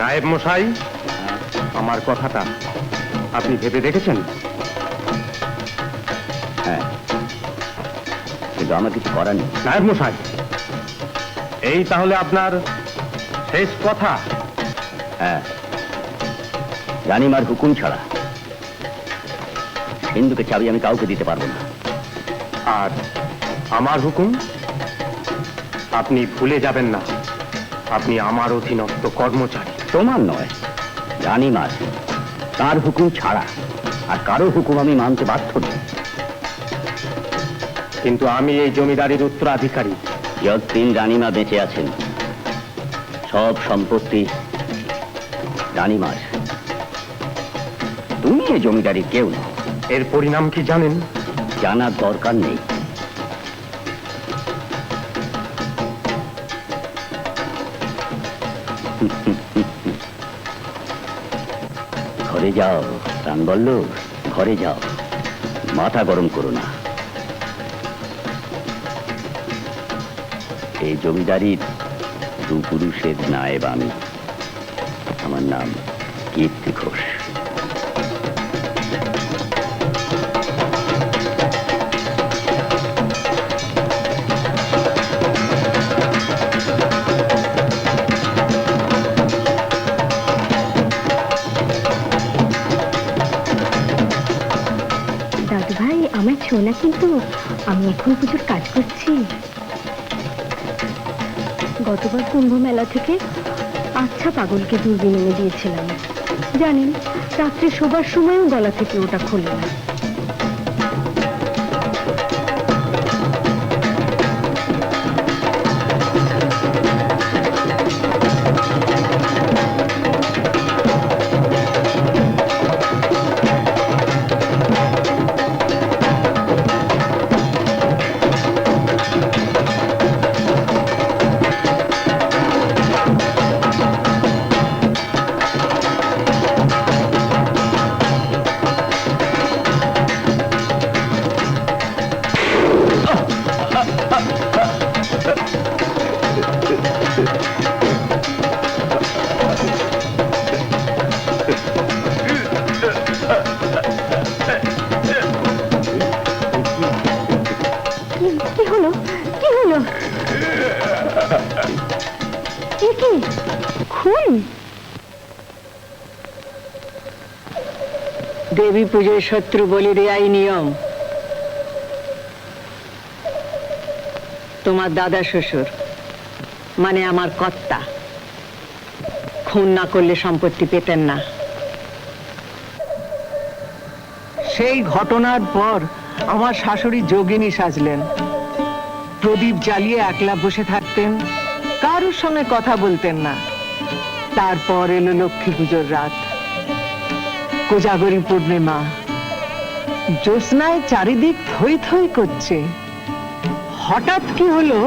নায়েব মশাই, আমার কথাটা আপনি ভেবে দেখেছেন? হ্যাঁ, কিন্তু আমার কিছু করার নেই। নায়েব মশাই, এই তাহলে আপনার শেষ কথা? হ্যাঁ, রানীমার হুকুম ছাড়া সিন্ধুকে চাবি আমি কাউকে দিতে পারবো না। আর আমার হুকুম আপনি ভুলে যাবেন না, আপনি আমার অধীনস্থ কর্মচারী। তোমার নয়, রানীমার। তার হুকুম ছাড়া আর কারো হুকুম আমি মানতে বাধ্য নই। কিন্তু আমি এই জমিদারির উত্তরাধিকারী। যতদিন রানীমা বেঁচে আছেন সব সম্পত্তি রানীমার। তুমি এই জমিদারি কেউ না। এর পরিণাম কি জানেন? জানার দরকার নেই। ঘরে যাও প্রাণবল্লভ, ঘরে যাও, মাথা গরম করো না। এই জমিদারির দু পুরুষের নায়েব আমি। আমার নাম কীর্তি ঘোষ। দাদু ভাই, আমার ছোনা কিন্তু আমি এখন পুজোর কাজ করছি। গতবার কুম্ভ মেলা থেকে আচ্ছা পাগলকে দূরবীন এনে দিয়েছিলাম, জানেন রাত্রে শোবার সময়ও গলা থেকে ওটা খোলে না। কি হলো? কি হলো? কি খুন? দেবী পুজোয় শত্রু বলি দেয়াই নিয়ম। তোমার দাদা শ্বশুর মানে আমার কর্তা খুন না করলে সম্পত্তি পেতেন না। সেই ঘটনার পর আমার শাশুড়ি যোগিনী সাজলেন, প্রদীপ জ্বালিয়ে একলা বসে থাকতেন, কারোর সঙ্গে কথা বলতেন না। তারপর এলো লক্ষ্মী পুজোর রাত, কোজাগরী পূর্ণিমা, জ্যোৎস্নায় চারিদিক থই থই করছে। হঠাৎ কি হলো